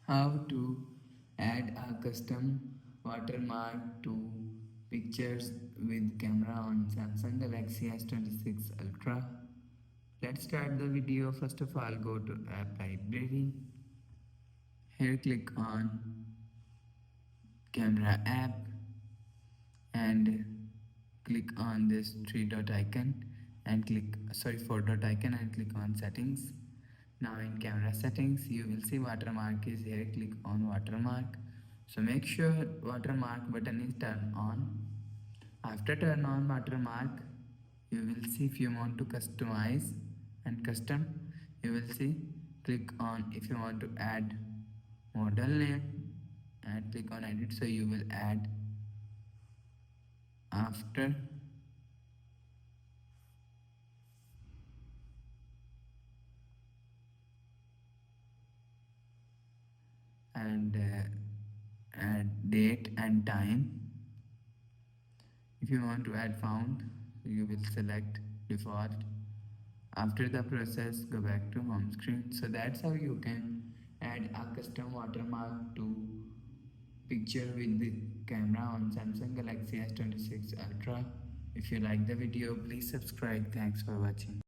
How to add a custom watermark to pictures with camera on Samsung Galaxy S26 Ultra. Let's start the video. First of all, go to App Library. Here click on Camera app and click on this three dot icon and four dot icon and click on settings. Now in camera settings you will see watermark is here. Click on watermark. So make sure watermark button is turned on. After turn on watermark, you will see if you want to customize and custom, you will see click on if you want to add model name and click on edit. So you will add after and add date and time. If you want to add font, you will select default. After the process, go back to home screen. So that's how you can add a custom watermark to picture with the camera on Samsung Galaxy S26 Ultra. If you like the video, please subscribe. Thanks for watching.